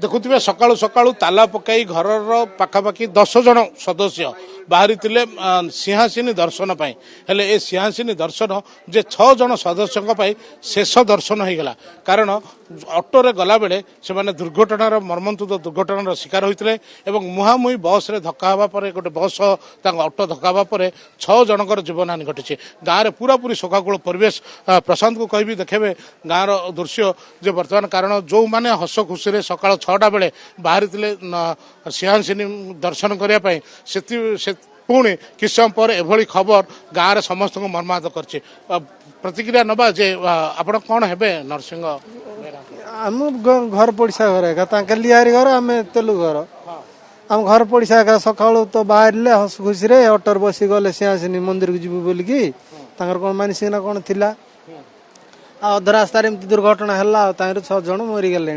देखुवे सका सका ताला पकई घर पाखापाखि 10 जन सदस्य बाहरी सिंहासिनी दर्शन हेले ए सिंहासिनी दर्शन जे 6 जन सदस्यों शेष दर्शन हो गला कारण ऑटोरे गला बेले से माने दुर्घटनार मर्मन्तुद दुर्घटनार शिकार होते मुहांमुही बस रे धक्का हवा पर गोटे बस ऑटो धक्का हवा पर 6 जनकर जीवनहानि घटी गाँव में पूरा पूरी शोकाकूल परिवेश प्रशांत को कहि देखेबे गाँव दृश्य जे वर्तमान कारण जो माने हस खुशी सका 6टा बेले बाहरी सिंहासिनी दर्शन करने से पुणी किस समय पर एभली खबर गाँव में समस्त को मर्माहत कर प्रतिक्रिया नबा जे आपण कौन हेबे नरसिंह आम घर पड़िशा घर लिहारी घर आम तेलु घर आम घर पड़िशा सका तो बाहर हस खुशी ऑटोर बसी गले सिंहासिनी मंदिर को जीव बोलिकी कौन मानसिक ना कौन थिला अध रास्तार एमती दुर्घटना है 6 जन मरीगले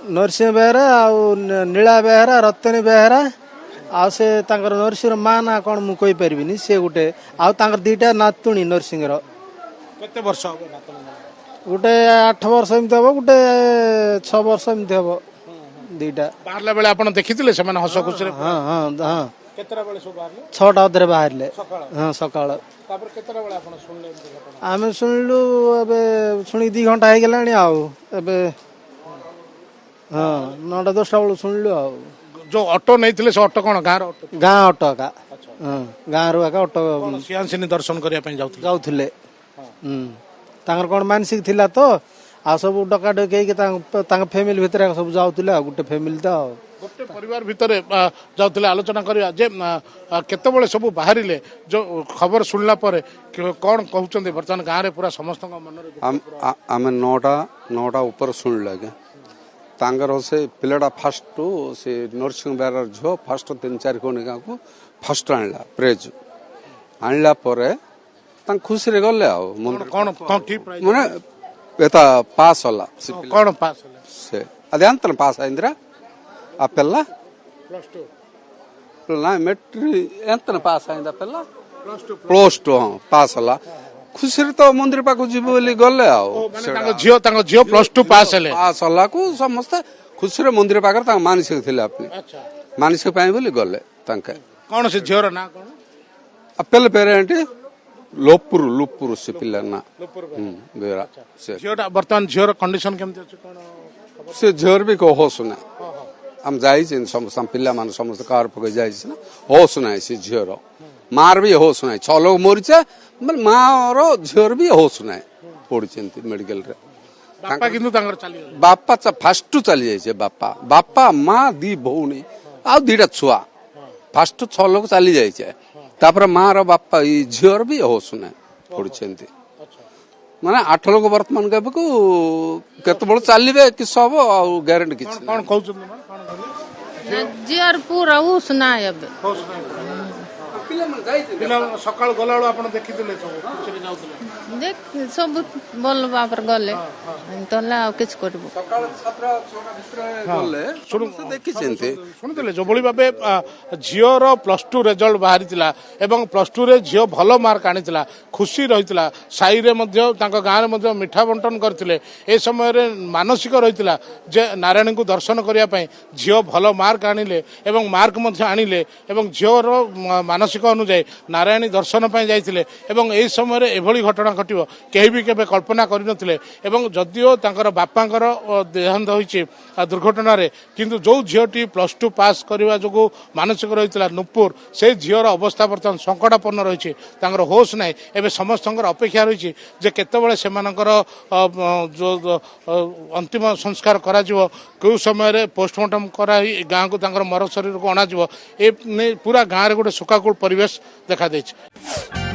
नरसिंह बेहरा नीला बेहरा रतनी बेहरा आ से नरसिंह माँ ना कौन मु कही पारिनी सी गोटे आउ दीटा नातुणी नरसिंह केते वर्ष गोटे 8 वर्ष एमती हम गोटे 6 वर्ष एमती हम दीटा बाहरला बेले आपण देखिथिले से माने हस खुशी रे हां हां हां केतरा बेले सब बाहरले 6टा अधरे बाहरले हां सकाळ तापर केतरा बेले आपण सुनले आमे सुनलु एबे सुनी 2 घंटा हे गेलानी आउ एबे हां 9टा 10टा बेले सुनलु आउ जो ऑटो नहीं से ऑटो कौन गाँ ऑटो का गाँ रू एका ऑटो सिंहासिनी दर्शन करने जाऊले कौन मानसिक थिला तो आ सब डका डकई फैमिली भितर सब जाऊले गोटे फैमिली तो गोटे परिवार भितर जाऊले आलोचना करिया जे केतबेले सब बाहर जो खबर सुनला पर कौन कहते बर्तमान गाँव में पूरा समस्त मन आम 9टा ऊपर सुन लगे तांगर से पिलाटा फास्ट से नरसिंह बेहरा झो फास्ट 3-4 कोणिका को फास्ट आणला प्रेज आणला परे तां खुशी रे गले आ कौन कौन की प्राइस माने एता पास होला कौन पास होला से अद्यांतन पास आइंद्रा अपेला +2 ना मेट्रिक एंतन पास आइंदा पेला +2 हां पास होला खुशी तो मंदिर पाक जीव बोली गले झियो +2 पास हेले पास होला को समस्त खुशी रे मंदिर पाकर ता मानसिक थिले अपने मानसिक पाए बोली गले तांके कौन से झियोर ना कौन अपेल पेरेंट लोपुर से पिला ना बेरा से झियोटा वर्तमान झियोर कंडीशन केमते अछि कोन से झियोर भी को हो सुना हम जाई छिन सम पिला मान समस्त कार पके जाई छिन हो सुनाई से झियोर मार भी हो सुनाई 6 लोग मरिছে মানে মার ঝিওর भी हो सुनाई पड़छंती मेडिकल रे बापा किंतु तांगर चली बापा फास्ट चली जाइए बापा बापा माँ 2 भौणी आ 2टा छुआ फास्ट 6 लोग चली जाइए तापर माँ रो बापा झियोर भी हो सुनाई पड़छंती माने 8 लोग वर्तमान के को केत बड़ चलीबे कि सब आ गारंटी किछ कौन कहउछन झियोर पूरा उ सुनाय अब हो सुनाई पिला सकाळ गलाळो आपण देखिथिले सब खुशी जाउथिले देख सब बोल बापर गले तो ला किछ करबो सकाळ छात्र छोरा भितर गले समस्त देखि चिंते शुणुले जो भली भाबे झियोर +2 रिजल्ट बाहरी थिला एवं +2 रे झियो भलो मार्क आनिथिला खुशी रहिथिला साई रे मध्ये तांका गाँ रे मध्ये मिठा बंटन करथिले ए समय रे मानसिक रहिथिला जे नारायण को दर्शन करिया पई झियो भलो मार्क आनिले एवं मार्क मध्ये आनिले एवं झियोर मानसिक अनुसार नारायणी दर्शन पर जाइए एवं समय एभली घटना घटो कहीं भी केवे कल्पना करनथिले एवं जदिओ तांकर बापांकर देहांत होइछि दुर्घटना रे किंतु जो झीटी +2 पास करने जो मानसिक रही नुपुर से झीर अवस्था बर्तमान संकटापन्न रही होश ना एवं समस्त अपेक्षा रही केतबेले सेमानकर जो अंतिम संस्कार करा क्यों समय पोस्टमार्टम करा गाँव को मर शरीर को अणाजिव ए पूरा गाँव में गोटे शोकाकूल परिवेश देखा देछि।